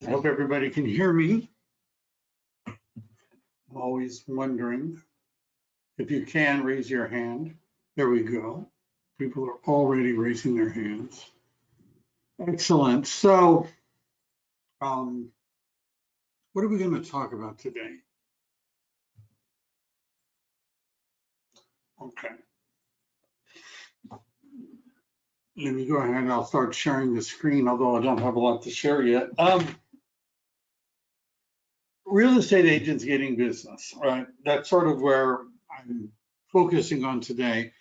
I hope everybody can hear me. I'm always wondering. If you can, raise your hand. There we go. People are already raising their hands. Excellent. So, what are we going to talk about today? Okay. Let me go ahead and I'll start sharing the screen, although I don't have a lot to share yet. Real estate agents getting business, right? That's sort of where I'm focusing on today.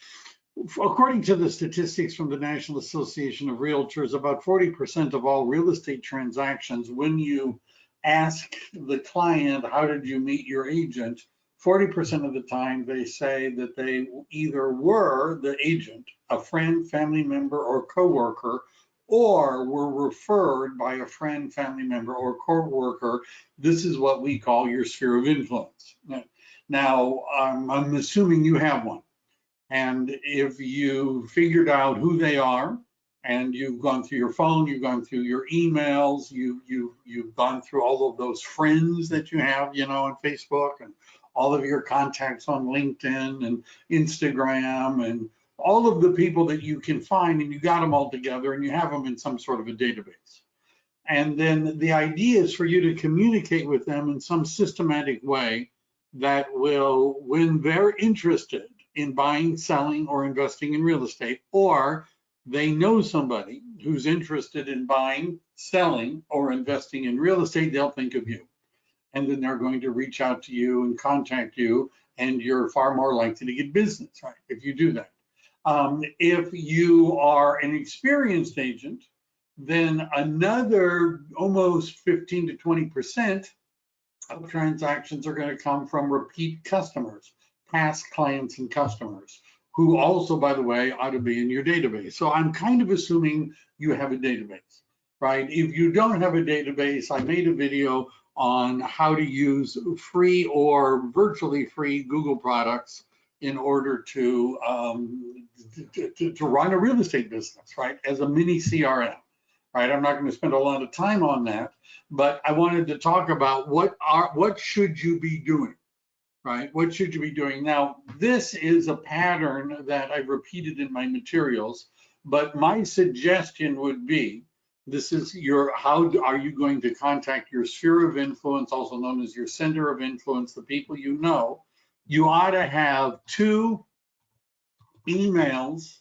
According to the statistics from the National Association of Realtors, about 40% of all real estate transactions, when you ask the client, how did you meet your agent? 40% of the time they say that they either were the agent, a friend, family member, or coworker, or were referred by a friend, family member, or coworker. This is what we call your sphere of influence. Now, I'm assuming you have one. And if you figured out who they are, and you've gone through your phone, you've gone through your emails, you've gone through all of those friends that you have, you know, on Facebook, and all of your contacts on LinkedIn and Instagram, and all of the people that you can find, and you got them all together, and you have them in some sort of a database. And then the idea is for you to communicate with them in some systematic way that will, when they're interested in buying, selling, or investing in real estate, or they know somebody who's interested in buying, selling, or investing in real estate, they'll think of you. And then they're going to reach out to you and contact you, and you're far more likely to get business, right, if you do that. If you are an experienced agent, then another almost 15 to 20% of transactions are going to come from repeat customers, past clients and customers, who also, by the way, ought to be in your database. So I'm kind of assuming you have a database, right? If you don't have a database, I made a video on how to use free or virtually free Google products in order to run a real estate business, right? As a mini CRM, right? I'm not going to spend a lot of time on that, but I wanted to talk about what should you be doing, right? What should you be doing? Now, this is a pattern that I've repeated in my materials, but my suggestion would be, this is how are you going to contact your sphere of influence, also known as your center of influence, the people you know. You ought to have 2 emails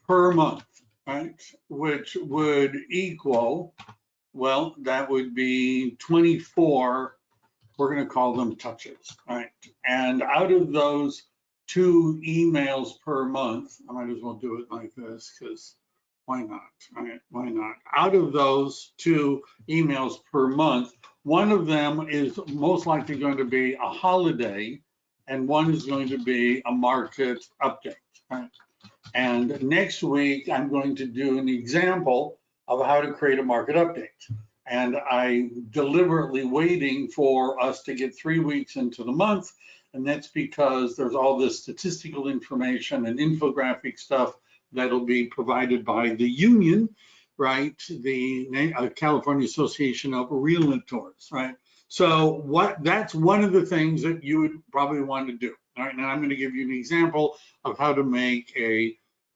per month, right? Which would equal, well, that would be 24, we're going to call them touches, right? And out of those 2 emails per month, I might as well do it like this, because why not, right? Why not? Out of those 2 emails per month, one of them is most likely going to be a holiday, and one is going to be a market update, right? And next week, I'm going to do an example of how to create a market update. And I'm deliberately waiting for us to get 3 weeks into the month. And that's because there's all this statistical information and infographic stuff that'll be provided by the union, right? The California Association of Realtors, right? So that's one of the things that you would probably want to do. All right, now I'm going to give you an example of how to make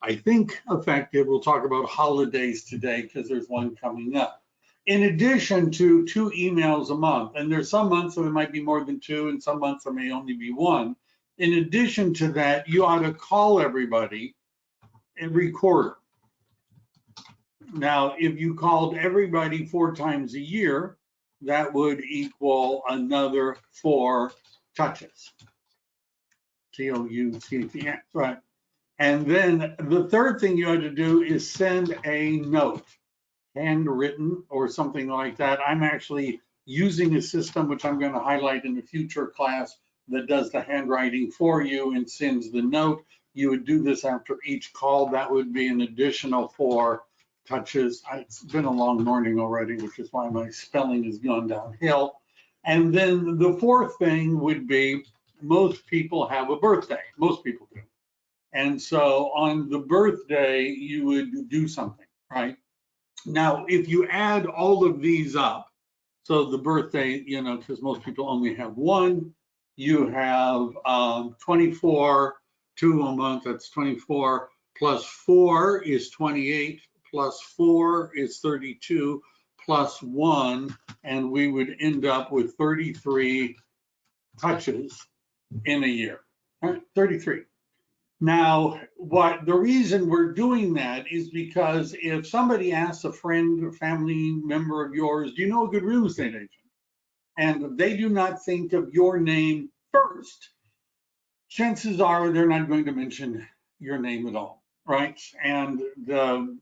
I think, effective. We'll talk about holidays today because there's one coming up. In addition to 2 emails a month, and there's some months that there might be more than 2, and some months there may only be 1. In addition to that, you ought to call everybody every quarter. Now, if you called everybody 4 times a year, that would equal another 4 touches. TOUCHES, right? And then the third thing you had to do is send a note, handwritten or something like that. I'm actually using a system which I'm going to highlight in a future class that does the handwriting for you and sends the note. You would do this after each call. That would be an additional 4 touches. It's been a long morning already, which is why my spelling has gone downhill. And then the 4th thing would be, most people have a birthday. Most people do. And so on the birthday, you would do something, right? Now, if you add all of these up, So the birthday, you know, because most people only have one, you have 24, 2 a month, that's 24, plus 4 is 28, plus 4 is 32, plus 1, and we would end up with 33 touches in a year, right? 33. Now, what the reason we're doing that is because if somebody asks a friend or family member of yours, do you know a good real estate agent? And they do not think of your name first, chances are they're not going to mention your name at all, right? And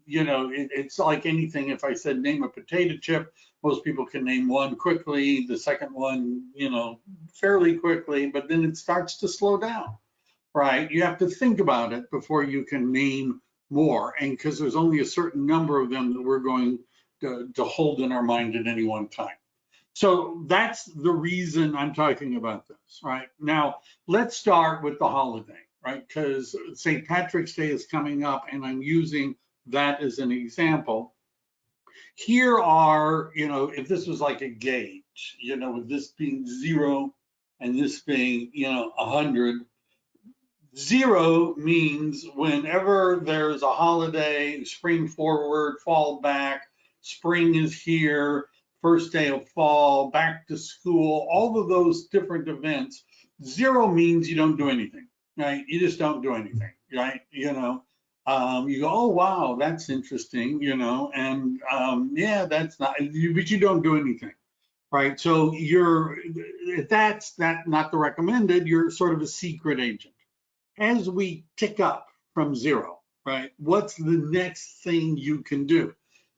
you know, it's like anything. If I said name a potato chip, most people can name one quickly, the second one, you know, fairly quickly, but then it starts to slow down, right? You have to think about it before you can name more, and because there's only a certain number of them that we're going to hold in our mind at any one time. So that's the reason I'm talking about this, right? Now, let's start with the holiday, right? Because St. Patrick's Day is coming up, and I'm using that as an example. Here are, you know, if this was like a gauge, you know, with this being 0 and this being, you know, 100, 0 means whenever there's a holiday, spring forward, fall back, spring is here, first day of fall, back to school, all of those different events. 0 means you don't do anything, right? You just don't do anything, right? You know, you go, oh, wow, that's interesting, you know, and yeah, that's not, but you don't do anything, right? So that's not the recommended, you're sort of a secret agent. As we tick up from 0, right, what's the next thing you can do?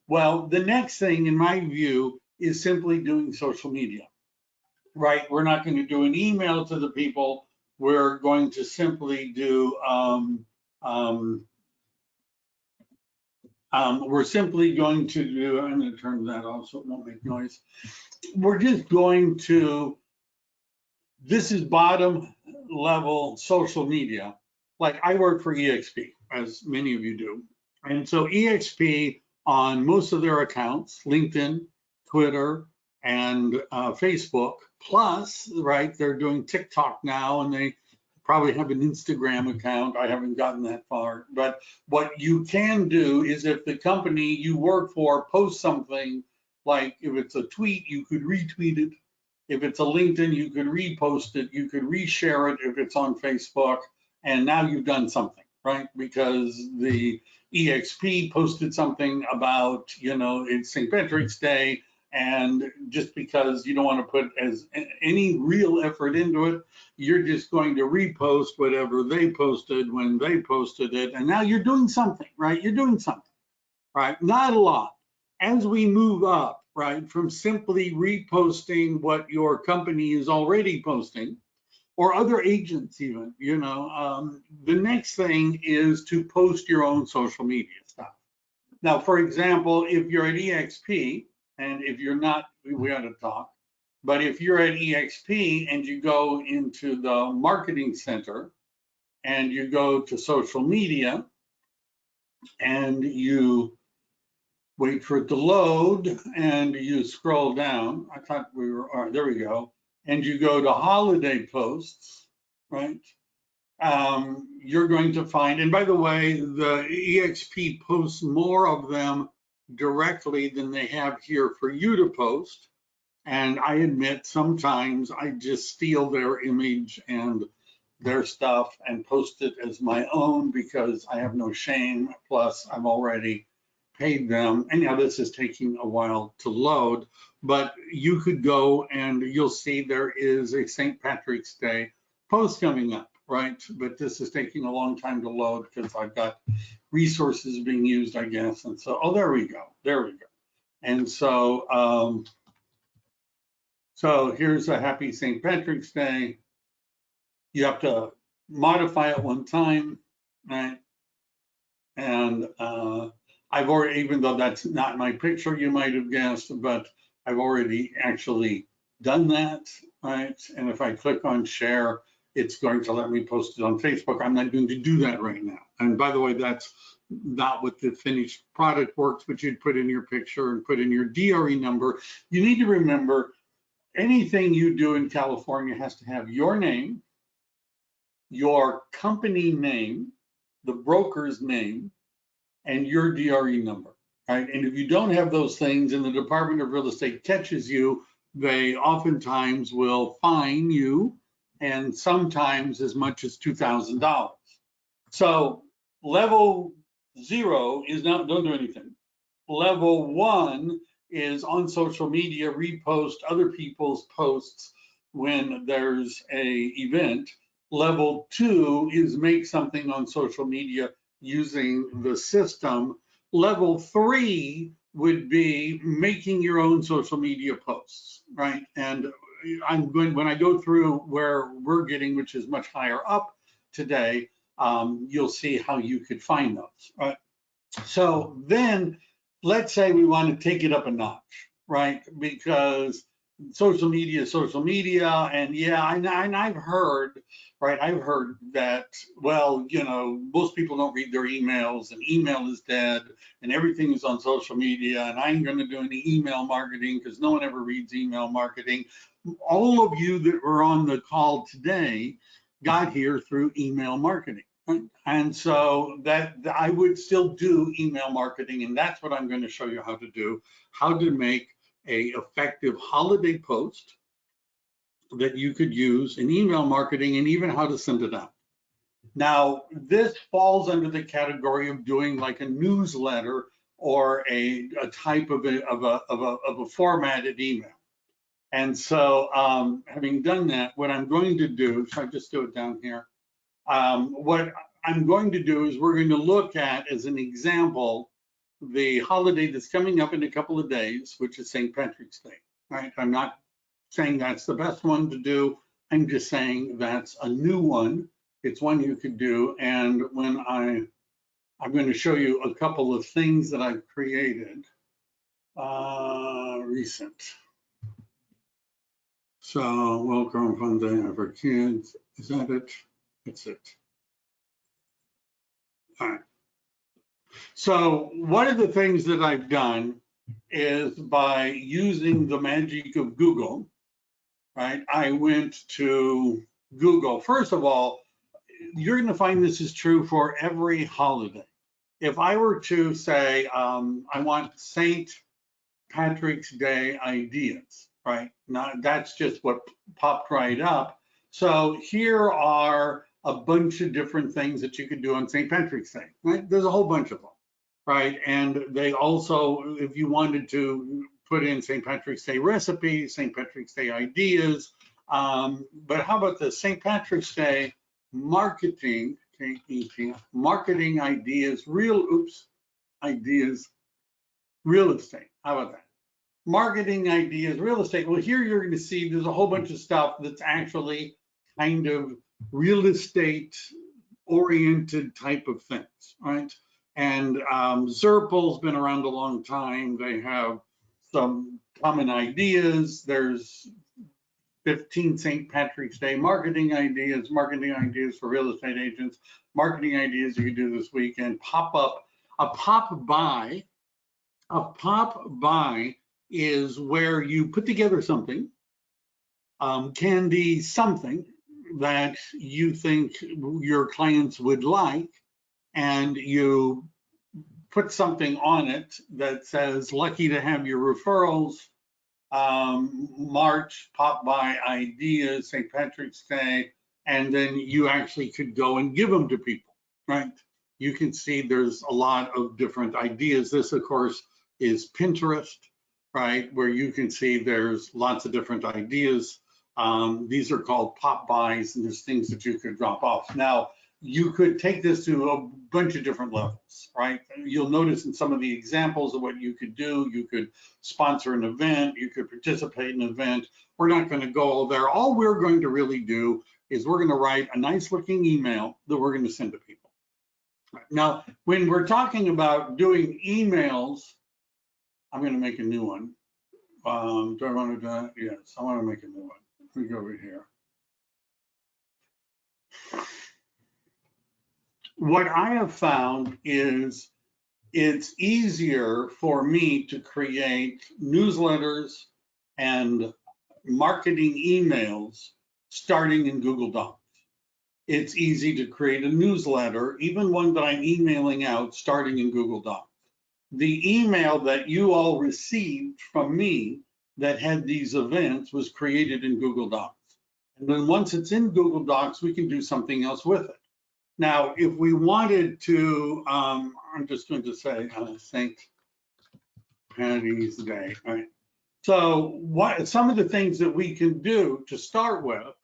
Well, the next thing, in my view, is simply doing social media, right? We're not going to do an email to the people. We're going to simply do, we're simply going to do, I'm going to turn that off so it won't make noise. We're just going to, this is bottom level social media. Like I work for EXP, as many of you do. And so EXP on most of their accounts, LinkedIn, Twitter, and Facebook, plus, right, they're doing TikTok now, and they probably have an Instagram account. I haven't gotten that far. But what you can do is if the company you work for posts something, like if it's a tweet, you could retweet it. If it's a LinkedIn, you could repost it, you could reshare it if it's on Facebook, and now you've done something, right? Because the EXP posted something about, you know, it's St. Patrick's Day, and just because you don't want to put as any real effort into it, you're just going to repost whatever they posted when they posted it, and now you're doing something, right? You're doing something, right? Not a lot. As we move up, right, from simply reposting what your company is already posting, or other agents even, you know, the next thing is to post your own social media stuff. Now, for example, if you're at EXP, and if you're not, we ought to talk, but if you're at EXP and you go into the marketing center and you go to social media and you wait for it to load and you scroll down. I thought we were, all right, there we go. And you go to holiday posts, right? You're going to find, and by the way, the EXP posts more of them directly than they have here for you to post. And I admit sometimes I just steal their image and their stuff and post it as my own because I have no shame. Plus, I've already paid them. And now this is taking a while to load, but you could go and you'll see there is a St. Patrick's Day post coming up, right? But this is taking a long time to load because I've got resources being used, I guess. And so, oh, there we go. There we go. And so, so here's a happy St. Patrick's Day. You have to modify it one time, right? And I've already, even though that's not my picture, you might have guessed, but I've already actually done that, right? And if I click on share, it's going to let me post it on Facebook. I'm not going to do that right now. And by the way, that's not what the finished product works, but you'd put in your picture and put in your DRE number. You need to remember, anything you do in California has to have your name, your company name, the broker's name, and your DRE number, right? And if you don't have those things and the Department of Real Estate catches you, they oftentimes will fine you, and sometimes as much as $2,000. So level 0 is not, don't do anything. Level 1 is on social media, repost other people's posts when there's a event. Level 2 is make something on social media using the system. Level 3 would be making your own social media posts, right? And when I go through where we're getting, which is much higher up today, you'll see how you could find those, right? So then let's say we want to take it up a notch, right? Because social media is social media. And yeah, and I've heard, right? I've heard that, well, you know, most people don't read their emails and email is dead and everything is on social media. And I ain't going to do any email marketing because no one ever reads email marketing. All of you that were on the call today got here through email marketing. And so that I would still do email marketing, and that's what I'm going to show you how to do, how to make a effective holiday post that you could use in email marketing, and even how to send it out. Now, this falls under the category of doing like a newsletter or a type of a formatted email. And so having done that, what I'm going to do, so I just do it down here. What I'm going to do is we're going to look at, as an example, the holiday that's coming up in a couple of days, which is St. Patrick's Day, right? I'm not saying that's the best one to do. I'm just saying that's a new one. It's one you could do. And when I'm going to show you a couple of things that I've created recent. So welcome fun day for kids. Is that it? That's it. All right. So one of the things that I've done is, by using the magic of Google, right? I went to Google. First of all, you're going to find this is true for every holiday. If I were to say, I want St. Patrick's Day ideas, right? Now, that's just what popped right up. So here are a bunch of different things that you could do on St. Patrick's Day, right? There's a whole bunch of them, right? And they also, if you wanted to put in St. Patrick's Day recipes, St. Patrick's Day ideas, but how about the St. Patrick's Day marketing, marketing ideas, ideas, real estate. How about that? Marketing ideas, real estate. Well, here you're going to see there's a whole bunch of stuff that's actually kind of real estate oriented type of things, right? And Zerple's been around a long time. They have some common ideas. There's 15 St. Patrick's Day marketing ideas for real estate agents, marketing ideas you can do this weekend. A pop by is where you put together something, candy, something that you think your clients would like, and you put something on it that says, lucky to have your referrals, March, pop by ideas, St. Patrick's Day, and then you actually could go and give them to people, right? You can see there's a lot of different ideas. This, of course, is Pinterest, right? Where you can see there's lots of different ideas. These are called pop buys, and there's things that you could drop off. Now, you could take this to a bunch of different levels, right? You'll notice in some of the examples of what you could do, you could sponsor an event, you could participate in an event. We're not going to go all there. All we're going to really do is we're going to write a nice looking email that we're going to send to people. Now, when we're talking about doing emails, I'm going to make a new one. Do I want to do that? Yes, I want to make a new one. Let me go over here. What I have found is it's easier for me to create newsletters and marketing emails starting in Google Docs. It's easy to create a newsletter, even one that I'm emailing out, starting in Google Docs. The email that you all received from me that had these events was created in Google Docs. And then once it's in Google Docs, we can do something else with it. Now, if we wanted to, I'm just going to say St. Patty's Day, right? So what some of the things that we can do to start with,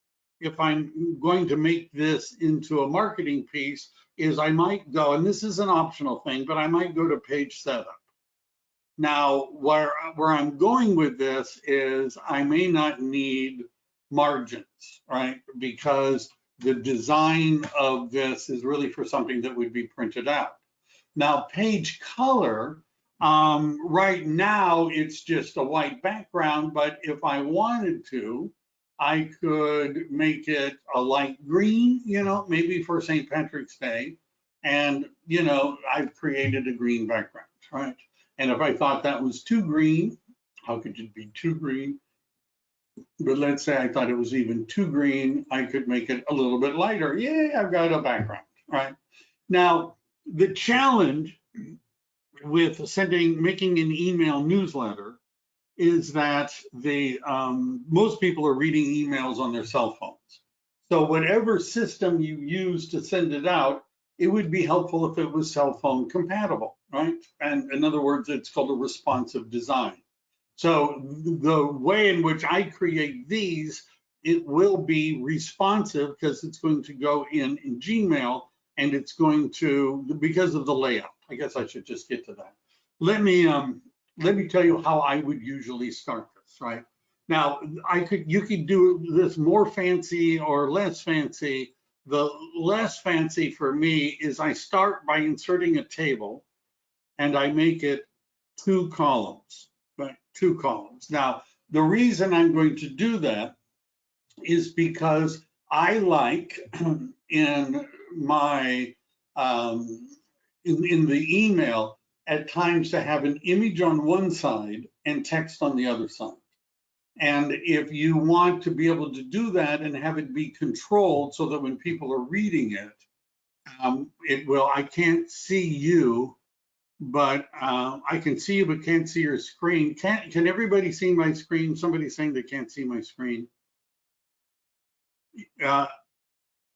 if I'm going to make this into a marketing piece, is I might go, and this is an optional thing, but I might go to page setup. Now, where I'm going with this is I may not need margins, right? Because the design of this is really for something that would be printed out. Now, page color, right now it's just a white background, but if I wanted to, I could make it a light green, you know, maybe for St. Patrick's Day. And, you know, I've created a green background, right? And if I thought that was too green, how could it be too green? But let's say I thought it was even too green, I could make it a little bit lighter. Yeah, I've got a background, right? Now, the challenge with making an email newsletter is that most people are reading emails on their cell phones. So whatever system you use to send it out, it would be helpful if it was cell phone compatible, right? And in other words, it's called a responsive design. So the way in which I create these, it will be responsive because it's going to go in Gmail, and it's going to, because of the layout. I guess I should just get to that. Let me tell you how I would usually start this, right? Now, you could do this more fancy or less fancy. The less fancy for me is I start by inserting a table and I make it 2 columns, right? 2 columns. Now, the reason I'm going to do that is because I like in my in the email at times to have an image on one side and text on the other side. And if you want to be able to do that and have it be controlled so that when people are reading it, I can't see you, but I can see you, but can't see your screen. Can everybody see my screen? Somebody's saying they can't see my screen.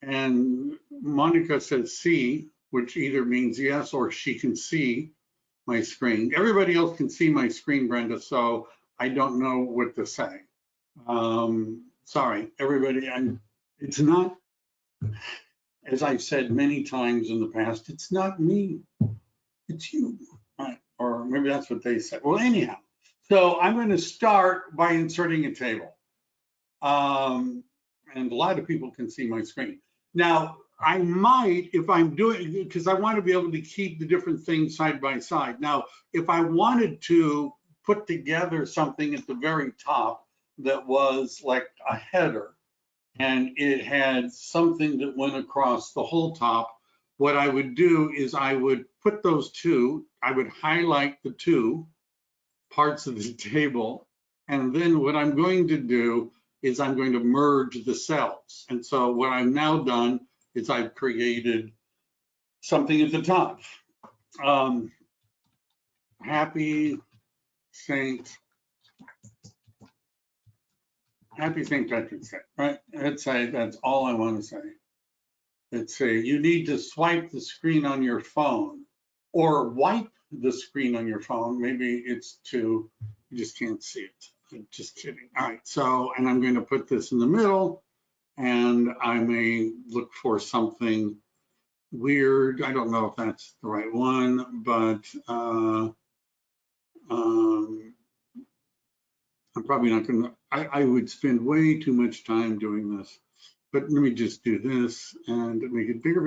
And Monica says see, which either means yes or she can see my screen. Everybody else can see my screen, Brenda, so I don't know what to say. Sorry, everybody, it's not, as I've said many times in the past, it's not me, it's you, right? Or maybe that's what they said. Well, anyhow, so I'm going to start by inserting a table. And a lot of people can see my screen. Now, I might, if I'm doing, because I want to be able to keep the different things side by side. Now, if I wanted to put together something at the very top that was like a header, and it had something that went across the whole top, what I would do is I would put those two, I would highlight the 2 parts of the table, and then what I'm going to do is I'm going to merge the cells. And so what I've now done is I've created something at the top. Happy St. Patrick's Day, right? Let's say that's all I want to say. Let's say you need to swipe the screen on your phone or wipe the screen on your phone. Maybe it's you just can't see it. I'm just kidding. All right, so, and I'm going to put this in the middle, and I may look for something weird. I don't know if that's the right one, but I'm probably not going to, I would spend way too much time doing this, but let me just do this and make it bigger,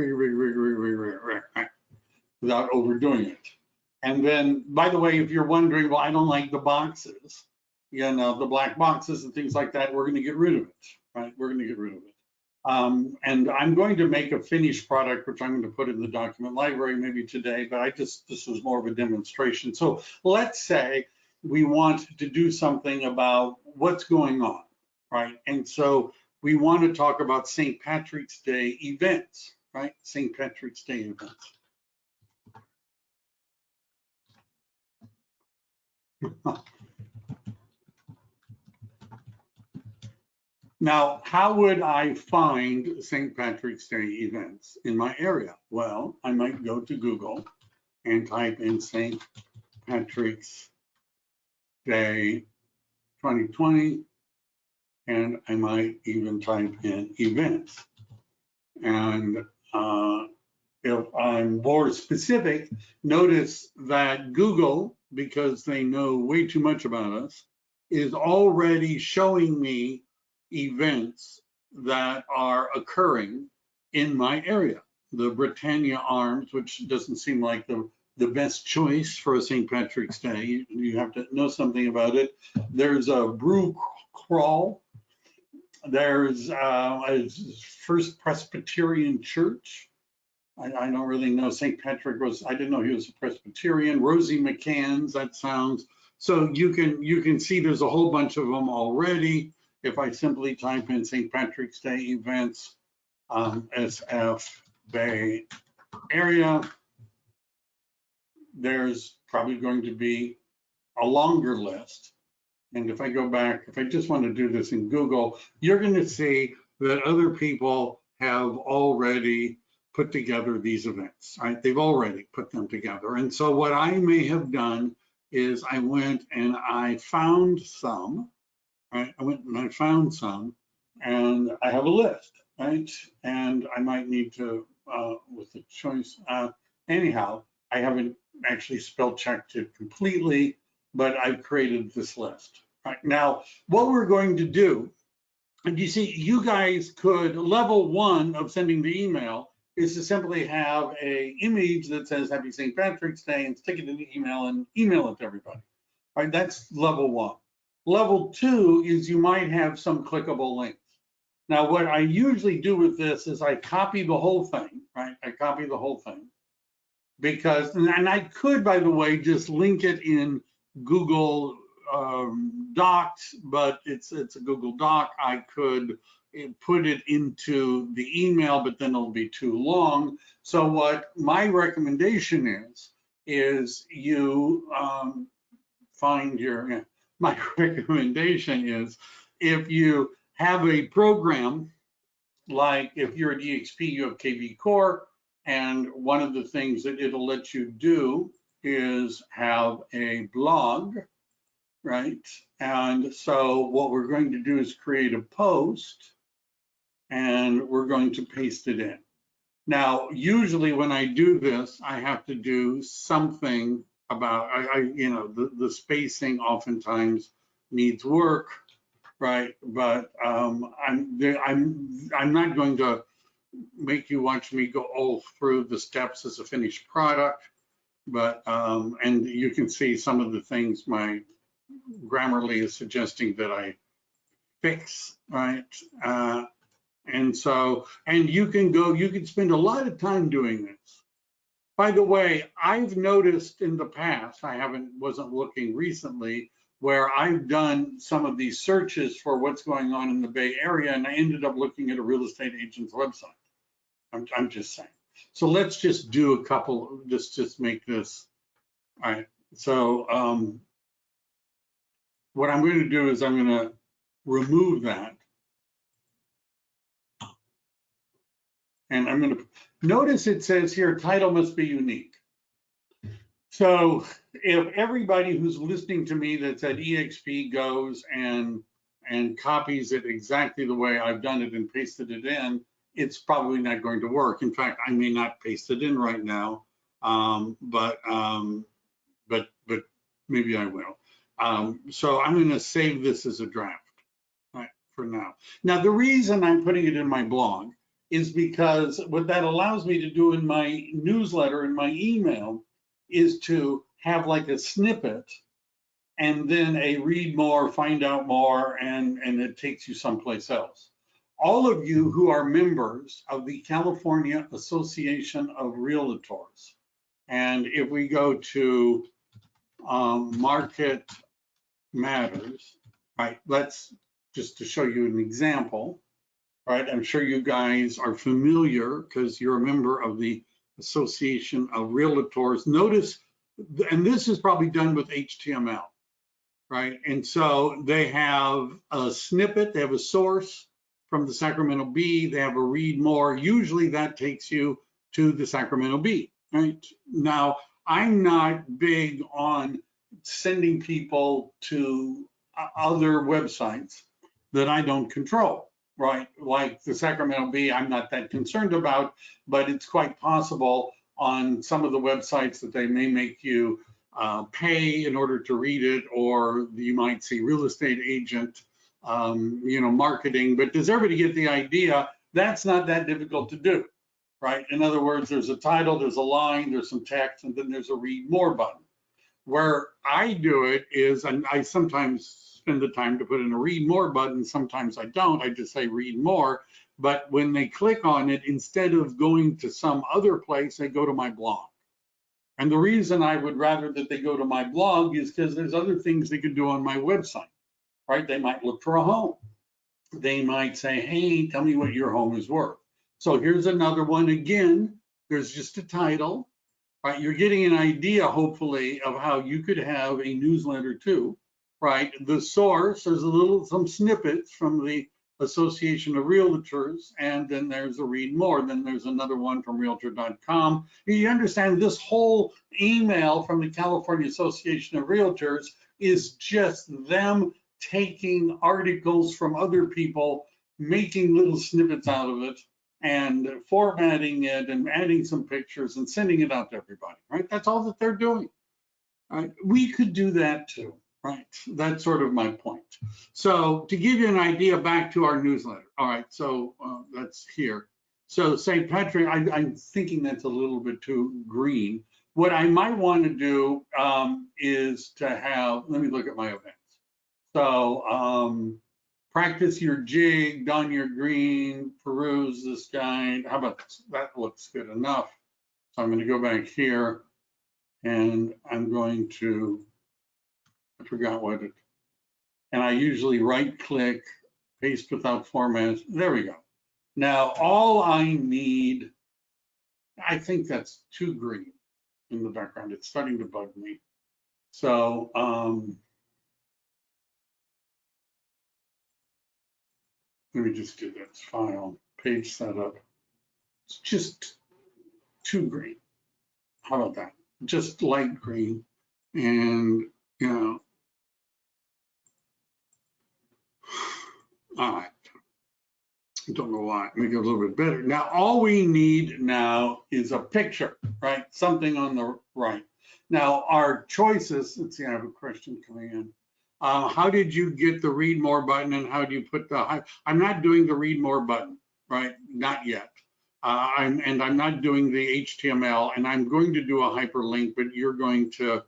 without overdoing it. And then, by the way, if you're wondering, well, I don't like the boxes, you know, the black boxes and things like that, we're going to get rid of it, right? We're going to get rid of it. And I'm going to make a finished product, which I'm going to put in the document library maybe today, but this was more of a demonstration. So let's say we want to do something about what's going on, right? And so we want to talk about St. Patrick's Day events, right? St. Patrick's Day events. Now, how would I find St. Patrick's Day events in my area? Well, I might go to Google and type in St. Patrick's Day 2020, and I might even type in events. And if I'm more specific, notice that Google, because they know way too much about us, is already showing me events that are occurring in my area. The Britannia Arms, which doesn't seem like the best choice for a St. Patrick's Day. You have to know something about it. There's a brew crawl. There's a First Presbyterian Church. I don't really know. St. Patrick I didn't know he was a Presbyterian. Rosie McCann's, that sounds. So you can see there's a whole bunch of them already. If I simply type in St. Patrick's Day events, SF Bay area, there's probably going to be a longer list. And if I go back, if I just want to do this in Google, you're going to see that other people have already put together these events, right? They've already put them together. And so what I may have done is I went and I found some, right? I went and I found some, and I have a list, right? And I might need to, with the choice, anyhow, I haven't actually spell checked it completely, but I've created this list. Right now, what we're going to do, and you see, you guys could, level one of sending the email is to simply have a image that says Happy St. Patrick's Day and stick it in the email and email it to everybody. Right, that's level one. Level two is you might have some clickable links. Now, what I usually do with this is I copy the whole thing, right? I copy the whole thing because, and I could, by the way, just link it in Google Docs, but it's a Google Doc. I could put it into the email, but then it'll be too long. So what my recommendation is you find your, my recommendation is if you have a program, like if you're at EXP, you have KV Core, and one of the things that it'll let you do is have a blog, right? And so what we're going to do is create a post, and we're going to paste it in. Now, usually when I do this, I have to do something about, the spacing oftentimes needs work, right? But I'm not going to make you watch me go all through the steps as a finished product, but and you can see some of the things my Grammarly is suggesting that I fix, right? And so, and you can spend a lot of time doing this. By the way, I've noticed in the past, wasn't looking recently, where I've done some of these searches for what's going on in the Bay Area, and I ended up looking at a real estate agent's website. I'm just saying. So let's just do a couple, just make this. All right, so what I'm going to do is I'm going to remove that. And I'm going to notice it says here, title must be unique. So if everybody who's listening to me that's at EXP goes and copies it exactly the way I've done it and pasted it in, it's probably not going to work. In fact, I may not paste it in right now, but maybe I will. So I'm going to save this as a draft, right, for now. Now, the reason I'm putting it in my blog is because what that allows me to do in my newsletter, in my email, is to have like a snippet and then a read more, find out more, and it takes you someplace else. all of you who are members of the California Association of Realtors, and if we go to Market Matters, right, let's just to show you an example, right, I'm sure you guys are familiar because you're a member of the Association of Realtors. Notice, and this is probably done with HTML, right? And so they have a snippet, they have a source from the Sacramento Bee, they have a read more. Usually that takes you to the Sacramento Bee, right? Now, I'm not big on sending people to other websites that I don't control, right? Like the Sacramento Bee, I'm not that concerned about, but it's quite possible on some of the websites that they may make you pay in order to read it, or you might see real estate agent, marketing. But does everybody get the idea? That's not that difficult to do, right? In other words, there's a title, there's a line, there's some text, and then there's a read more button. Where I do it is, and I sometimes spend the time to put in a read more button, sometimes I don't, I just say read more. But when they click on it, instead of going to some other place, they go to my blog. And the reason I would rather that they go to my blog is because there's other things they could do on my website, right? They might look for a home. They might say, hey, tell me what your home is worth. So here's another one. Again, there's just a title, right? You're getting an idea, hopefully, of how you could have a newsletter too, right? The source, there's some snippets from the Association of Realtors, and then there's a read more. Then there's another one from realtor.com. You understand this whole email from the California Association of Realtors is just them taking articles from other people, making little snippets out of it, and formatting it and adding some pictures and sending it out to everybody, right? That's all that they're doing. Right? We could do that too. Right, that's sort of my point. So to give you an idea, back to our newsletter. All right, so that's here. So St. Patrick, I'm thinking that's a little bit too green. What I might want to do is to have, let me look at my events. So practice your jig, don your green, peruse this guide. How about this? That looks good enough. So I'm going to go back here and I'm going to, I forgot what it, and I usually right click, paste without format. There we go. Now, all I need, I think that's too green in the background. It's starting to bug me. So, let me just do this, file, page setup. It's just too green. How about that? Just light green. And, all right. I don't know why, make it a little bit better. Now, all we need now is a picture, right? Something on the right. Now, our choices, let's see, I have a question coming in. How did you get the read more button, and how do you put the, I'm not doing the read more button, right? Not yet. I'm not doing the HTML, and I'm going to do a hyperlink, but you're going to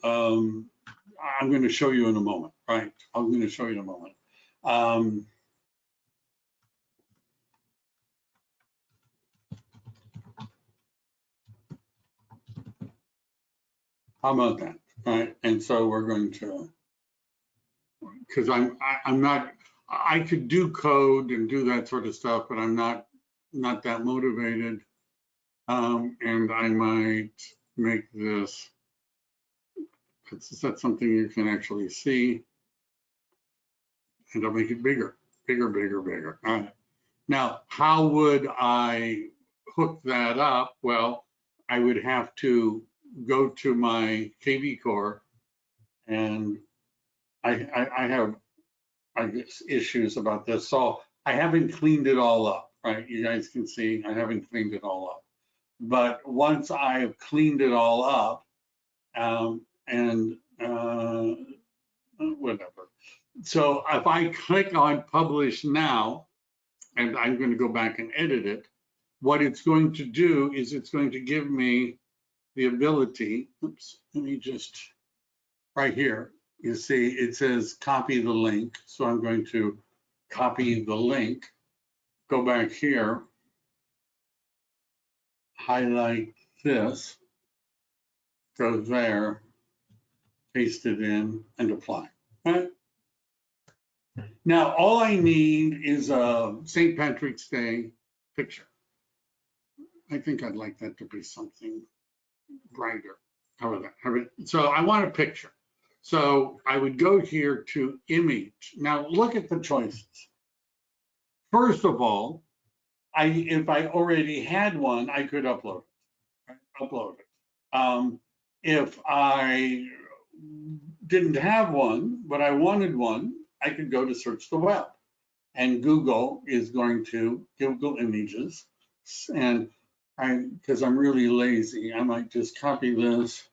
I'm going to show you in a moment, right? I'm going to show you in a moment. How about that? Right, and so we're going to, because I'm not, I could do code and do that sort of stuff, but I'm not that motivated. And I might make this, is that something you can actually see? And I'll make it bigger. All right. Now, how would I hook that up? Well, I would have to go to my KV core, and I have, I guess, issues about this. So I haven't cleaned it all up, right? You guys can see I haven't cleaned it all up. But once I have cleaned it all up, whatever. So if I click on publish now, and I'm going to go back and edit it, what it's going to do is it's going to give me the ability, oops, let me just, right here, you see it says copy the link. So I'm going to copy the link, go back here, highlight this, go there, paste it in, and apply. Right? Now, all I need is a St. Patrick's Day picture. I think I'd like that to be something brighter. How about that? So I want a picture. So I would go here to image. Now look at the choices. First of all, if I already had one, I could upload it. If I didn't have one, but I wanted one, I could go to search the web. And Google is going to Google Images. And because I'm really lazy, I might just copy this,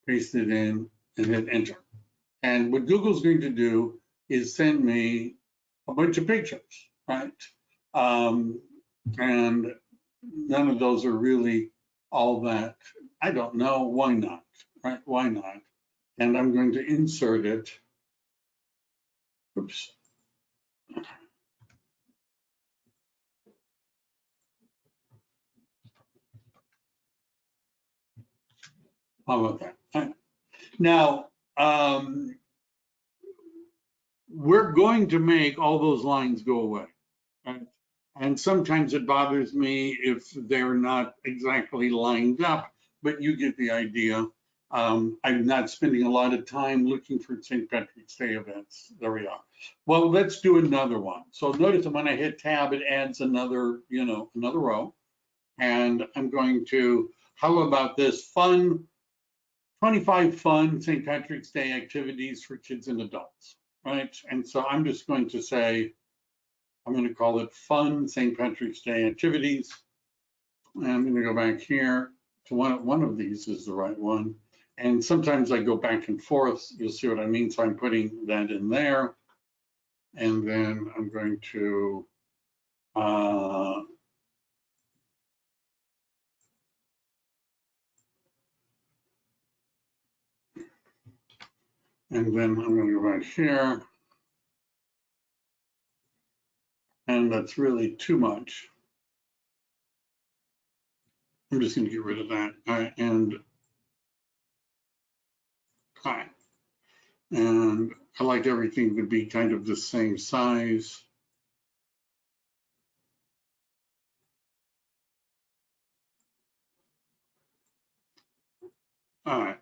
paste it in, and hit enter. And what Google's going to do is send me a bunch of pictures, right? And none of those are really all that, I don't know, why not, right? Why not? And I'm going to insert it. Oops. How about that? Now, we're going to make all those lines go away. Right? And sometimes it bothers me if they're not exactly lined up, but you get the idea. I'm not spending a lot of time looking for St. Patrick's Day events. There we are. Well, let's do another one. So notice that when I hit tab, it adds another, another row. And I'm going to, how about this 25 fun St. Patrick's Day activities for kids and adults, right? And so I'm just going to say, I'm going to call it fun St. Patrick's Day activities. And I'm going to go back here to one of these is the right one. And sometimes I go back and forth. You'll see what I mean. So I'm putting that in there. And then I'm going to and then I'm going to go back here. And that's really too much. I'm just going to get rid of that. And I like everything to be kind of the same size. All right.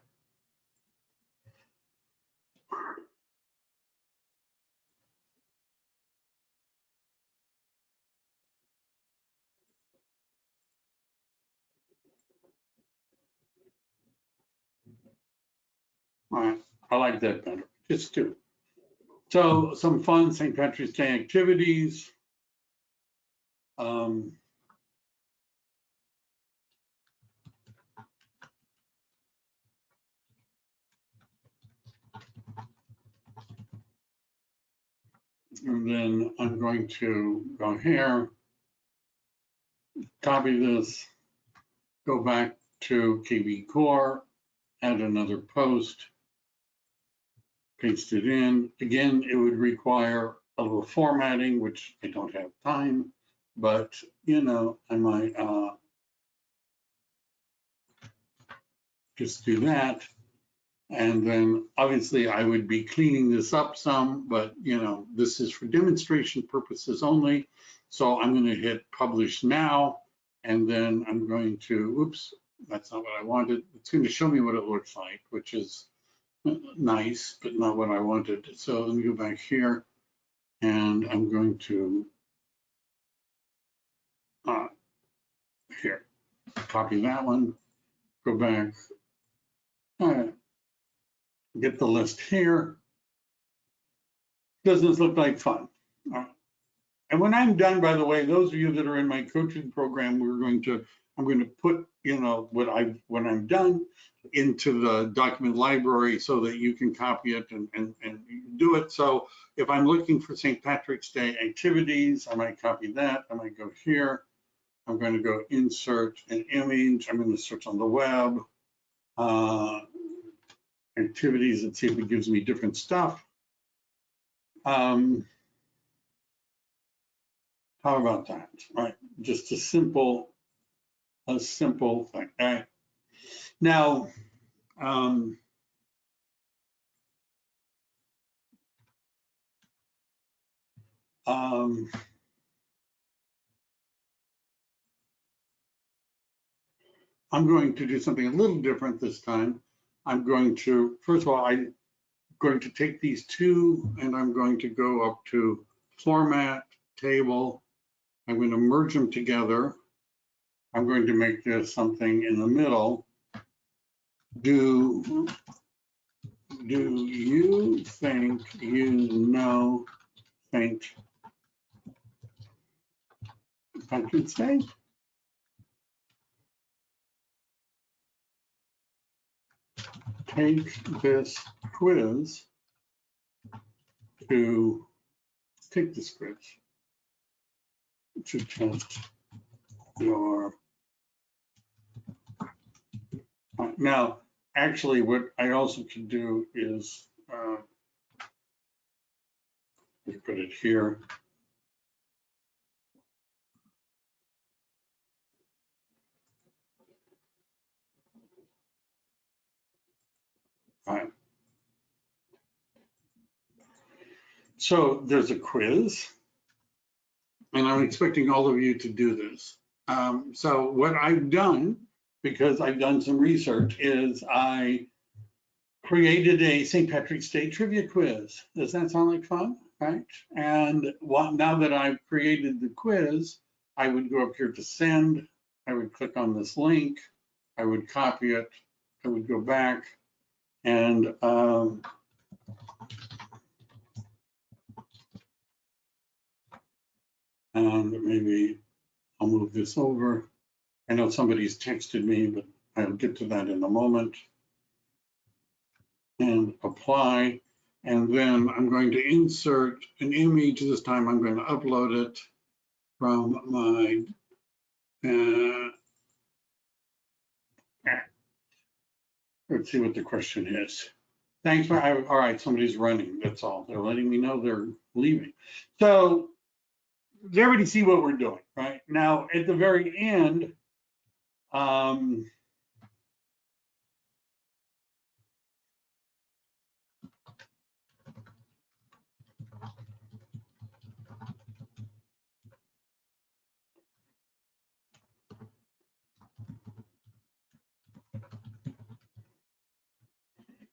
All right. I like that better. Just two. So some fun St. Patrick's Day activities. And then I'm going to go here, copy this, go back to KB Core, add another post, paste it in. Again, it would require a little formatting, which I don't have time, but I might just do that. And then obviously I would be cleaning this up some, but this is for demonstration purposes only. So I'm going to hit publish now, and then I'm going to, oops, that's not what I wanted. It's going to show me what it looks like, which is nice, but not what I wanted. So let me go back here, and I'm going to here, copy that one, go back, get the list here. Doesn't this look like fun? And when I'm done, by the way, those of you that are in my coaching program, I'm going to put, when I'm done into the document library so that you can copy it and do it. So if I'm looking for St. Patrick's Day activities, I might copy that. I might go here. I'm going to go insert an image. I'm going to search on the web, activities, and see if it gives me different stuff. How about that? Right, just a simple thing. All right. Now, I'm going to do something a little different this time. I'm going to, first of all, I'm going to take these two and I'm going to go up to format, table. I'm going to merge them together. I'm going to make this something in the middle. Do you think Saint Patrick's Day? Take this quiz to take this quiz to test your. Now, actually, what I also can do is we put it here. All right. So there's a quiz, and I'm expecting all of you to do this. So what I've done, because I've done some research, is I created a St. Patrick's Day trivia quiz. Does that sound like fun? Right? And now that I've created the quiz, I would go up here to send. I would click on this link. I would copy it. I would go back and maybe I'll move this over. I know somebody's texted me, but I'll get to that in a moment. And apply. And then I'm going to insert an image. This time I'm going to upload it from my, let's see what the question is. Thanks for, all right, somebody's running, that's all. They're letting me know they're leaving. So does everybody see what we're doing, right? Now, at the very end,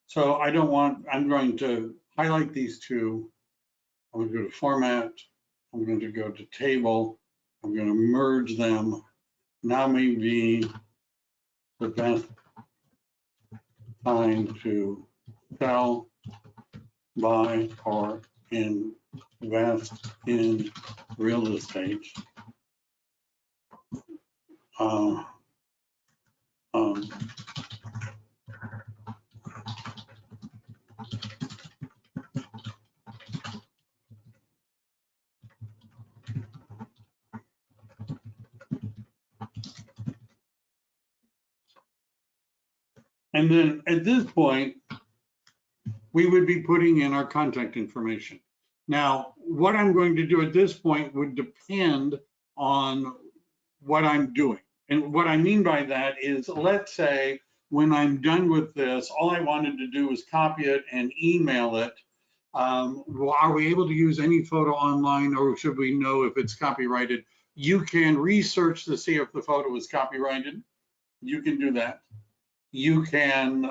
so I don't want, I'm going to highlight these two. I'm going to go to format. I'm going to go to table. I'm going to merge them. Now may be the best time to sell, buy, or invest in real estate. And then at this point, we would be putting in our contact information. Now, what I'm going to do at this point would depend on what I'm doing. And what I mean by that is, let's say when I'm done with this, all I wanted to do was copy it and email it. Are we able to use any photo online, or should we know if it's copyrighted? You can research to see if the photo is copyrighted. You can do that. You can,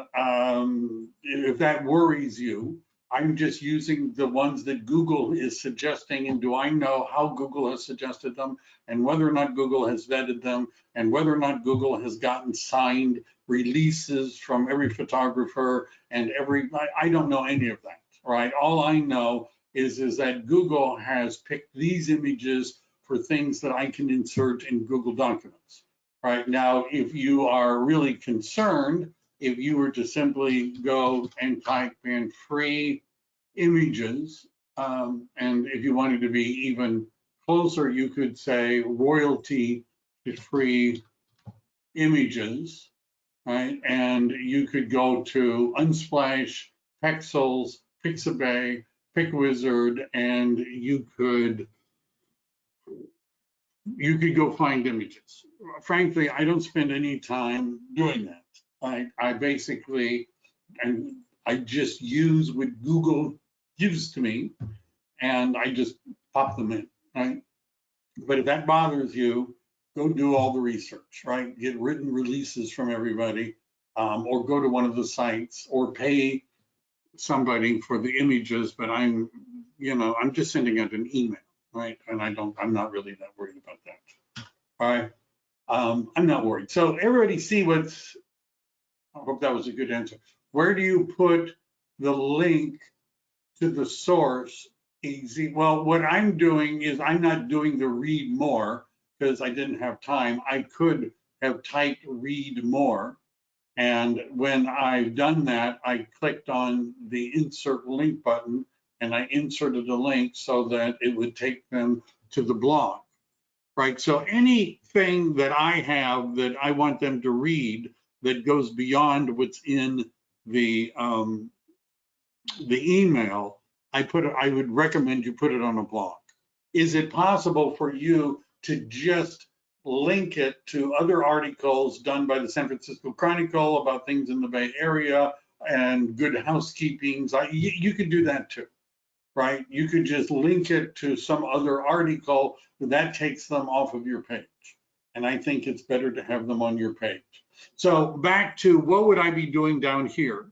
if that worries you, I'm just using the ones that Google is suggesting, and do I know how Google has suggested them, and whether or not Google has vetted them, and whether or not Google has gotten signed releases from every photographer and I don't know any of that, right? All I know is that Google has picked these images for things that I can insert in Google Documents. Right now, if you are really concerned, if you were to simply go and type in free images, and if you wanted to be even closer, you could say royalty free images, right? And you could go to Unsplash, Pexels, Pixabay, PicWizard, and you could you could go find images. Frankly, I don't spend any time doing that. I basically, and I just use what Google gives to me, and I just pop them in, right? But if that bothers you, go do all the research, right? Get written releases from everybody, or go to one of the sites, or pay somebody for the images. But I'm just sending out an email, right? And I'm not really that worried about that. All right. I'm not worried. So everybody see I hope that was a good answer. Where do you put the link to the source? Easy. Well, what I'm doing is I'm not doing the read more because I didn't have time. I could have typed read more. And when I've done that, I clicked on the insert link button and I inserted a link so that it would take them to the blog, right? So anything that I have that I want them to read that goes beyond what's in the email, I would recommend you put it on a blog. Is it possible for you to just link it to other articles done by the San Francisco Chronicle about things in the Bay Area and good housekeeping? You could do that too, right? You could just link it to some other article that takes them off of your page. And I think it's better to have them on your page. So back to what would I be doing down here?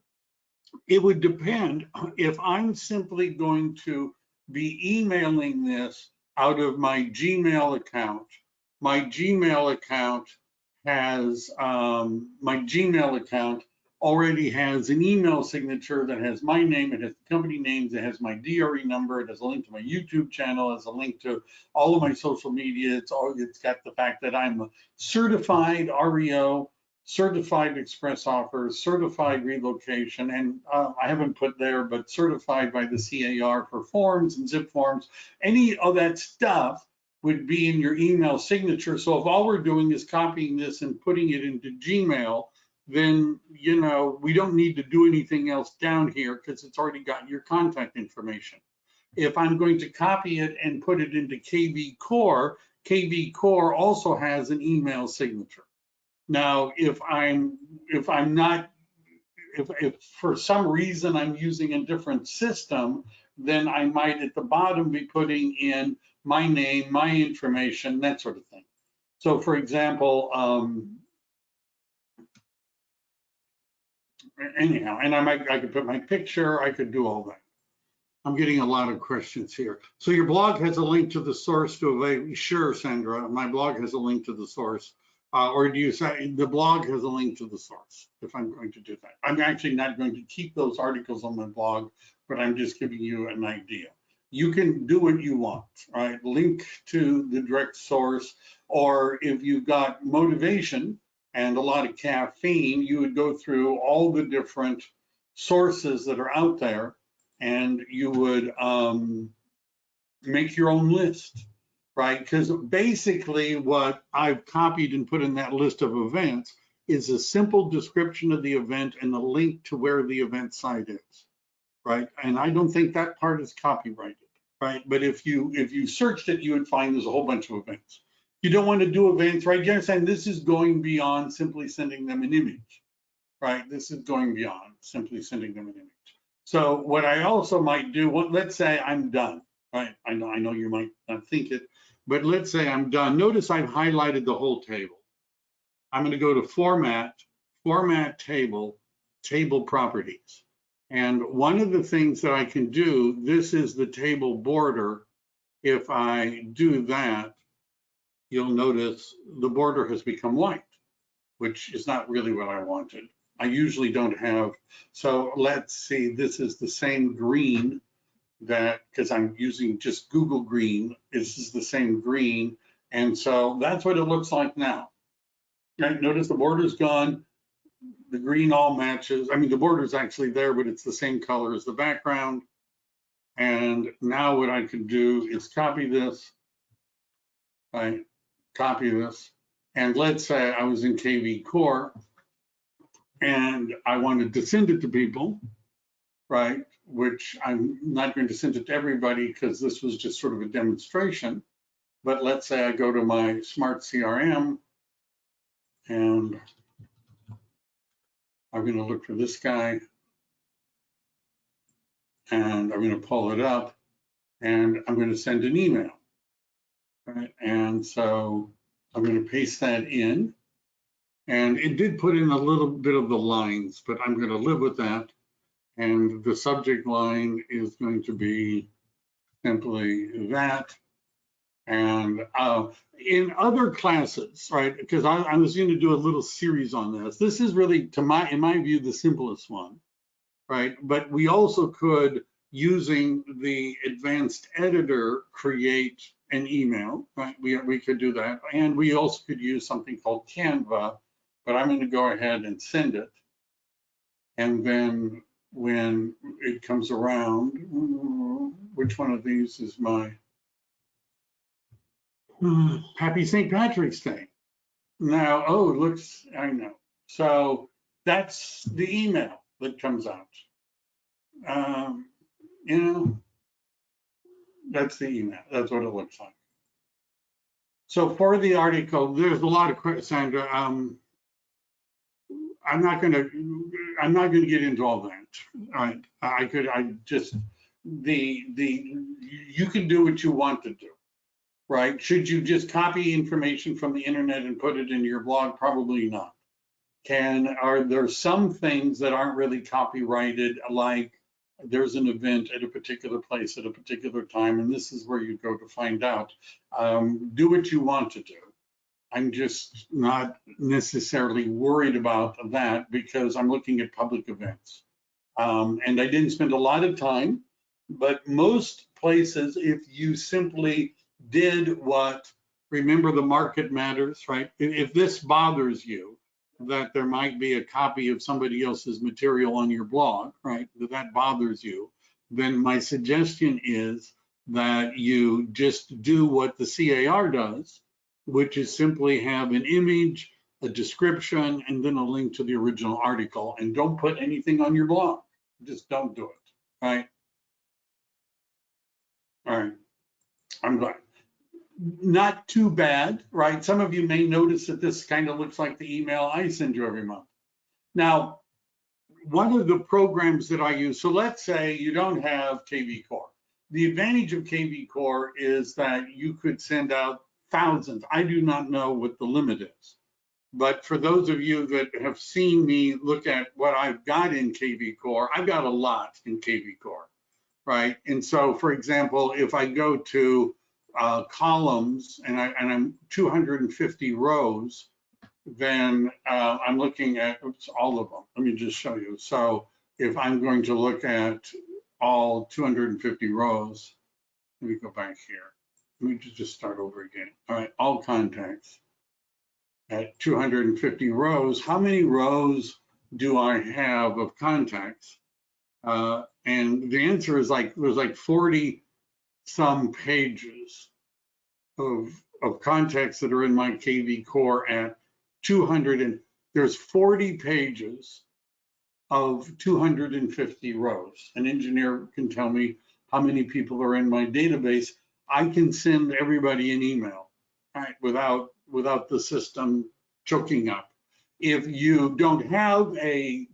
It would depend if I'm simply going to be emailing this out of my Gmail account. My Gmail account already has an email signature that has my name, it has the company names, it has my DRE number, it has a link to my YouTube channel, it has a link to all of my social media. It's got the fact that I'm a certified REO, certified express offers, certified relocation, and I haven't put there, but certified by the CAR for forms and zip forms. Any of that stuff would be in your email signature. So if all we're doing is copying this and putting it into Gmail, then we don't need to do anything else down here because it's already got your contact information. If I'm going to copy it and put it into KV Core, KV Core also has an email signature. Now, if for some reason I'm using a different system, then I might at the bottom be putting in my name, my information, that sort of thing. So for example, anyhow, and I could put my picture, I could do all that. I'm getting a lot of questions here. So your blog has a link to the source to avail. Sure, Sandra, my blog has a link to the source. Or do you say the blog has a link to the source if I'm going to do that? I'm actually not going to keep those articles on my blog, but I'm just giving you an idea. You can do what you want, right? Link to the direct source, or if you've got motivation and a lot of caffeine, you would go through all the different sources that are out there and you would make your own list. Right, because basically what I've copied and put in that list of events is a simple description of the event and a link to where the event site is, right? And I don't think that part is copyrighted, right? But if you searched it, you would find there's a whole bunch of events. You don't want to do events, right? You understand this is going beyond simply sending them an image, right? This is going beyond simply sending them an image. So what I also might do, let's say I'm done, right? I know you might not think it, but let's say I'm done. Notice I've highlighted the whole table. I'm going to go to Format, Format Table, Table Properties. And one of the things that I can do, this is the table border. If I do that, you'll notice the border has become white, which is not really what I wanted. I usually don't have, so let's see, this is the same green that, because I'm using just Google Green, this is the same green. And so that's what it looks like now. Right? Notice the border's gone, the green all matches. I mean, the border's actually there, but it's the same color as the background. And now what I can do is copy this, right? Copy this. And let's say I was in KV Core and I wanted to send it to people, right? Which I'm not going to send it to everybody because this was just sort of a demonstration. But let's say I go to my Smart CRM and I'm going to look for this guy and I'm going to pull it up and I'm going to send an email. Right? And so I'm going to paste that in. And it did put in a little bit of the lines, but I'm going to live with that. And the subject line is going to be simply that. And in other classes, right, because I was going to do a little series on this. This is really, in my view, the simplest one, right? But we also could, using the advanced editor, create an email, right? We could do that. And we also could use something called Canva, but I'm going to go ahead and send it. And then when it comes around, which one of these is my Happy St. Patrick's Day? Now, oh, it looks, I know. So that's the email that comes out. You know, that's the email. That's what it looks like. So for the article, there's a lot of, Sandra, I'm not going to get into all that. Right? You can do what you want to do, right? Should you just copy information from the internet and put it in your blog? Probably not. Are there some things that aren't really copyrighted, like there's an event at a particular place at a particular time, and this is where you go to find out. Do what you want to do. I'm just not necessarily worried about that because I'm looking at public events. And I didn't spend a lot of time, but most places, if you simply did remember the market matters, right? If this bothers you, that there might be a copy of somebody else's material on your blog, right? That bothers you, then my suggestion is that you just do what the CAR does, which is simply have an image, a description, and then a link to the original article, and don't put anything on your blog. Just don't do it, right? All right, I'm glad. Not too bad, right? Some of you may notice that this kind of looks like the email I send you every month. Now, one of the programs that I use, so let's say you don't have KV Core. The advantage of KV Core is that you could send out thousands. I do not know what the limit is, but for those of you that have seen me look at what I've got in KV Core, I've got a lot in KV Core, right? And so, for example, if I go to columns and I'm 250 rows, then I'm looking at all of them. Let me just show you. So if I'm going to look at all 250 rows, let me go back here. Let me just start over again. All right, all contacts at 250 rows. How many rows do I have of contacts? And the answer is there's like 40 some pages of contacts that are in my KV Core at 200, and there's 40 pages of 250 rows. An engineer can tell me how many people are in my database. I can send everybody an email, right, without the system choking up. If you don't have a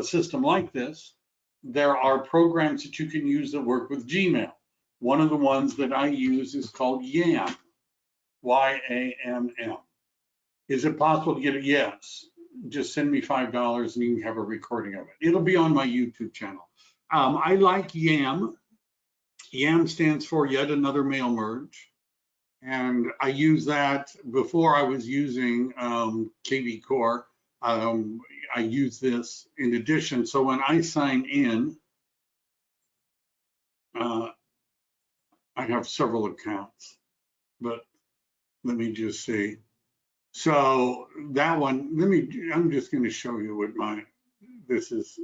system like this, there are programs that you can use that work with Gmail. One of the ones that I use is called YAMM, Y-A-M-M. Is it possible to get it? Yes. Just send me $5 and you can have a recording of it. It'll be on my YouTube channel. I like YAMM. YAMM stands for Yet Another Mail Merge. And I use that before I was using KV Core. I use this in addition. So when I sign in, I have several accounts, but let me just see. So that one, I'm just going to show you what this is.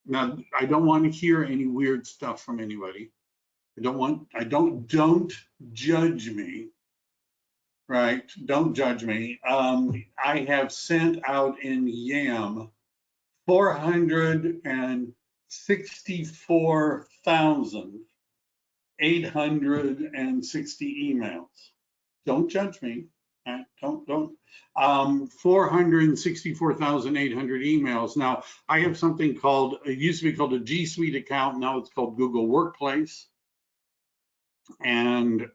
Now, I don't want to hear any weird stuff from anybody. Don't judge me, right? Don't judge me. I have sent out in YAMM 464,860 emails. Don't judge me. Don't. 464,800 emails. Now, I have something called, it used to be called a G Suite account. Now it's called Google Workplace. And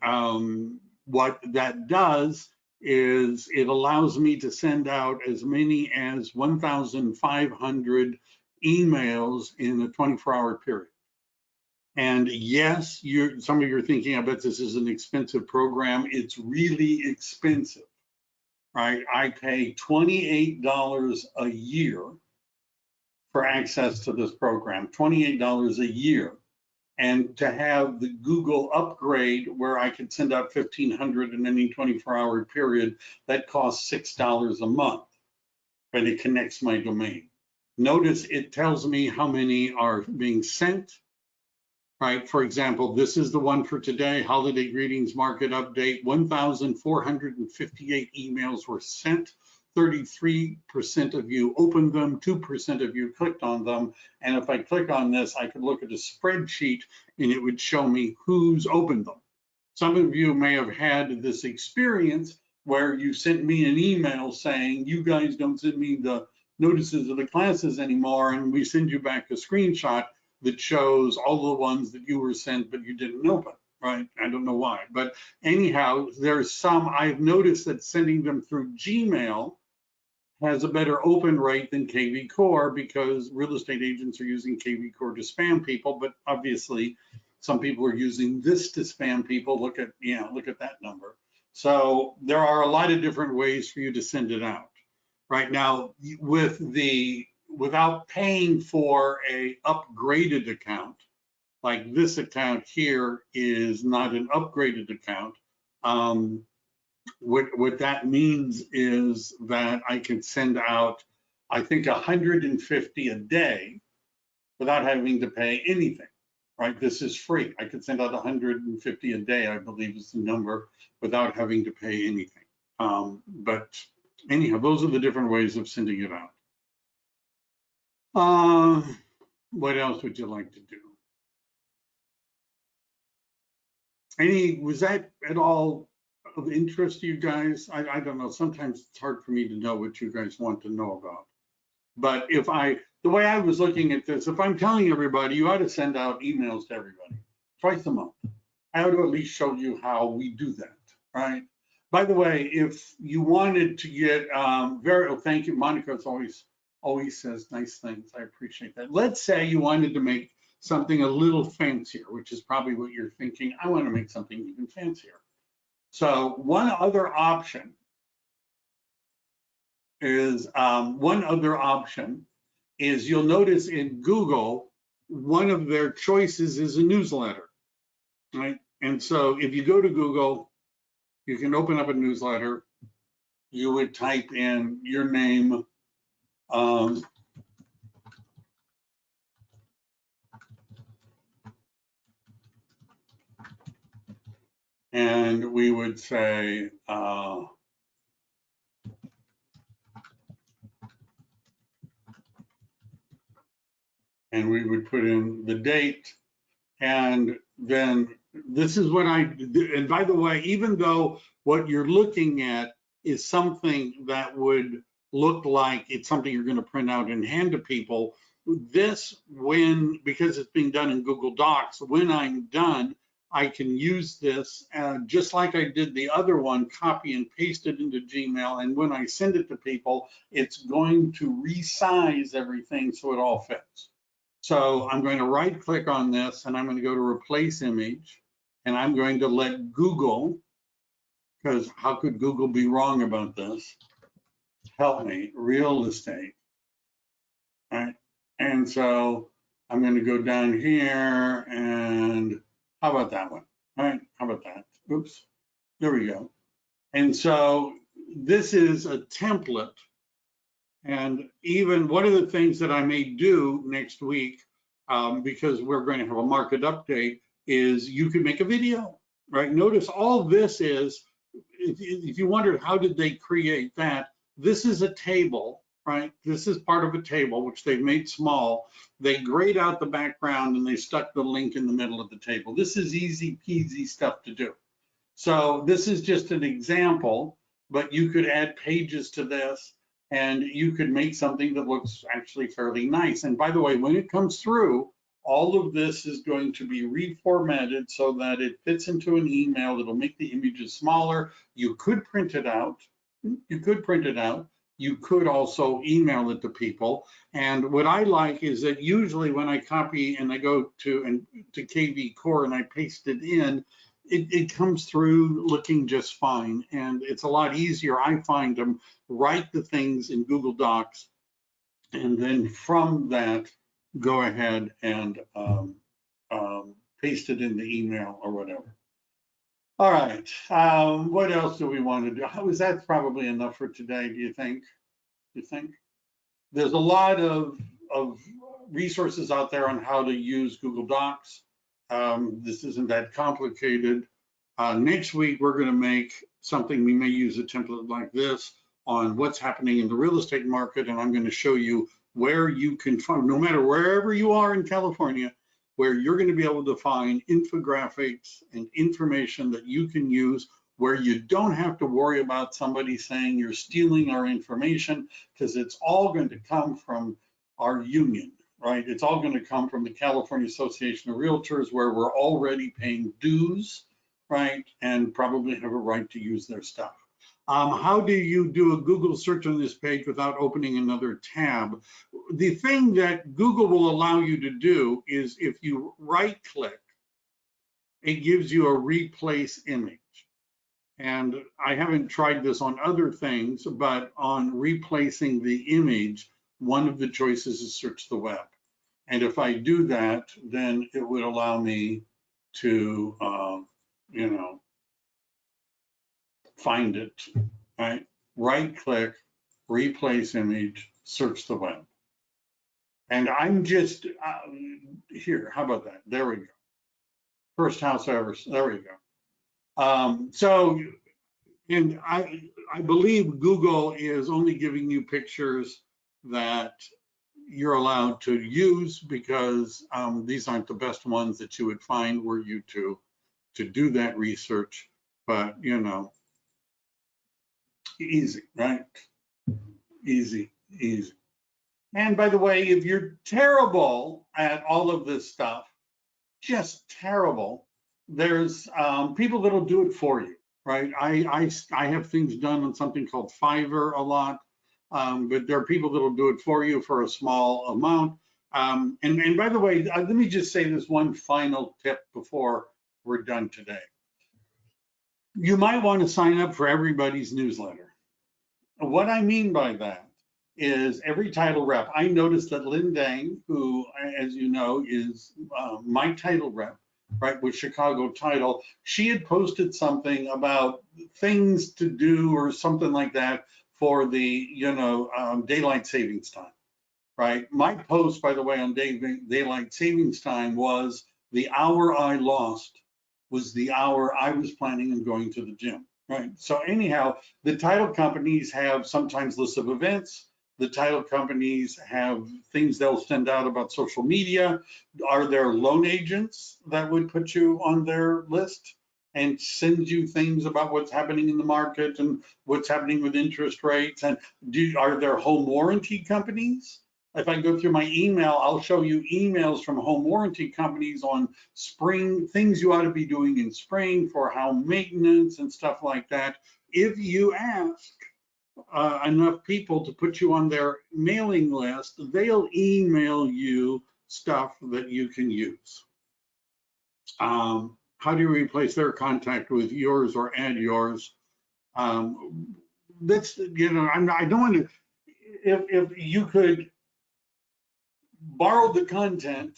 what that does is it allows me to send out as many as 1,500 emails in a 24-hour period. And yes, some of you are thinking, I bet this is an expensive program. It's really expensive, right? I pay $28 a year for access to this program, $28 a year. And to have the Google upgrade where I could send out 1,500 in any 24-hour period, that costs $6 a month, but it connects my domain. Notice it tells me how many are being sent, right? For example, this is the one for today, holiday greetings, market update, 1,458 emails were sent. 33% of you opened them, 2% of you clicked on them. And if I click on this, I could look at a spreadsheet and it would show me who's opened them. Some of you may have had this experience where you sent me an email saying, you guys don't send me the notices of the classes anymore, and we send you back a screenshot that shows all the ones that you were sent but you didn't open, right? I don't know why, but anyhow, there's some, I've noticed that sending them through Gmail has a better open rate than KV Core because real estate agents are using KV Core to spam people, but obviously some people are using this to spam people. Look at that number. So there are a lot of different ways for you to send it out. Right now, without paying for a upgraded account, like this account here is not an upgraded account. What that means is that I can send out, I think, 150 a day without having to pay anything, right? This is free. I could send out 150 a day, I believe is the number, without having to pay anything. But anyhow, those are the different ways of sending it out. What else would you like to do? Was that at all of interest to you guys? I don't know. Sometimes it's hard for me to know what you guys want to know about. But the way I was looking at this, if I'm telling everybody, you ought to send out emails to everybody twice a month. I ought to at least show you how we do that, right? By the way, if you wanted to get thank you, Monica always says nice things. I appreciate that. Let's say you wanted to make something a little fancier, which is probably what you're thinking. I want to make something even fancier. So one other option is you'll notice in Google, one of their choices is a newsletter, right? And so if you go to Google, you can open up a newsletter. You would type in your name, and we would say, and we would put in the date, and then this is what I do. And by the way, even though what you're looking at is something that would look like it's something you're going to print out and hand to people, this, because it's being done in Google Docs, when I'm done, I can use this just like I did the other one, copy and paste it into Gmail. And when I send it to people, it's going to resize everything so it all fits. So I'm going to right click on this and I'm going to go to replace image, and I'm going to let Google, because how could Google be wrong about this? Help me, real estate, right? And so I'm going to go down here, and how about that one? All right, how about that? Oops, there we go. And so this is a template. And even one of the things that I may do next week, because we're going to have a market update, is you can make a video, right? Notice all this is, if you wondered how did they create that, this is a table, right? This is part of a table, which they've made small. They grayed out the background and they stuck the link in the middle of the table. This is easy peasy stuff to do. So this is just an example, but you could add pages to this and you could make something that looks actually fairly nice. And by the way, when it comes through, all of this is going to be reformatted so that it fits into an email. It'll make the images smaller. You could print it out. You could print it out. You could also email it to people. And what I like is that usually when I copy and I go to KV Core and I paste it in, it comes through looking just fine. And it's a lot easier, I find, to write the things in Google Docs. And then from that, go ahead and paste it in the email or whatever. All right, what else do we want to do? How is that probably enough for today, do you think? Do you think? There's a lot of resources out there on how to use Google Docs. This isn't that complicated. Next week, we're going to make something, we may use a template like this on what's happening in the real estate market, and I'm going to show you where you can find, no matter wherever you are in California, where you're going to be able to find infographics and information that you can use, where you don't have to worry about somebody saying you're stealing our information, because it's all going to come from our union, right? It's all going to come from the California Association of Realtors, where we're already paying dues, right? And probably have a right to use their stuff. How do you do a Google search on this page without opening another tab? The thing that Google will allow you to do is if you right click, it gives you a replace image. And I haven't tried this on other things, but on replacing the image, one of the choices is search the web. And if I do that, then it would allow me to, find it, right? Right click, replace image, search the web. And I'm just here, how about that? There we go. First house ever, there we go. So, and I believe Google is only giving you pictures that you're allowed to use, because these aren't the best ones that you would find were you to do that research, but easy, right? Easy, easy. And by the way, if you're terrible at all of this stuff, just terrible, there's people that'll do it for you, right? I have things done on something called Fiverr a lot, but there are people that'll do it for you for a small amount. And by the way, let me just say this one final tip before we're done today. You might want to sign up for everybody's newsletter. What I mean by that is every title rep. I noticed that Lynn Dang, who, as you know, is my title rep, right, with Chicago Title, she had posted something about things to do or something like that for the, daylight savings time, right? My post, by the way, on daylight savings time was the hour I lost was the hour I was planning on going to the gym. Right. So anyhow, the title companies have sometimes lists of events. The title companies have things they'll send out about social media. Are there loan agents that would put you on their list and send you things about what's happening in the market and what's happening with interest rates? And are there home warranty companies? If I go through my email, I'll show you emails from home warranty companies on spring, things you ought to be doing in spring for home maintenance and stuff like that. If you ask enough people to put you on their mailing list, they'll email you stuff that you can use. How do you replace their contact with yours or add yours? That's, I don't want to, if you could borrow the content,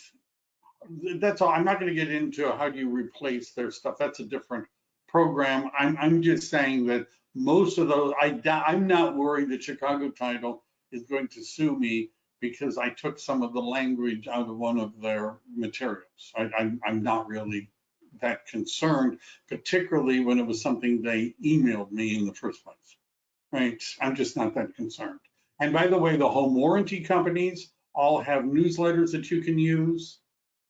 that's all. I'm not going to get into how do you replace their stuff. That's a different program. I'm just saying that most of those, I'm not worried that Chicago Title is going to sue me because I took some of the language out of one of their materials. I'm not really that concerned, particularly when it was something they emailed me in the first place, right? I'm just not that concerned. And by the way, the home warranty companies all have newsletters that you can use.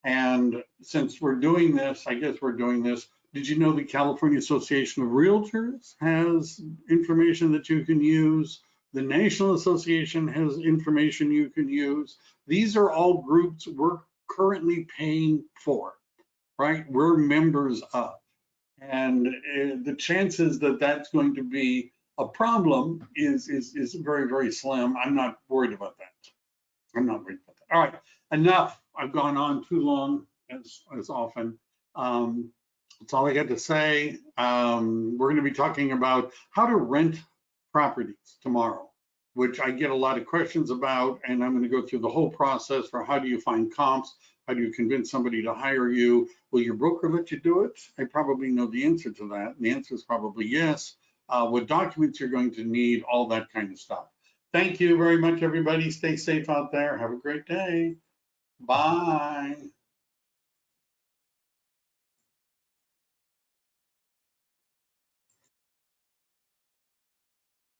And since we're doing this, I guess we're doing this Did you know the California Association of Realtors has information that you can use? The National Association has information you can use. These are all groups we're currently paying for, right? We're members of. And the chances that that's going to be a problem is very, very slim. I'm not worried about that. I'm not worried about that. All right, enough. I've gone on too long, as often. That's all I got to say. We're going to be talking about how to rent properties tomorrow, which I get a lot of questions about, and I'm going to go through the whole process for how do you find comps, how do you convince somebody to hire you? Will your broker let you do it? I probably know the answer to that. And the answer is probably yes. What documents you're going to need, all that kind of stuff. Thank you very much, everybody. Stay safe out there. Have a great day. Bye.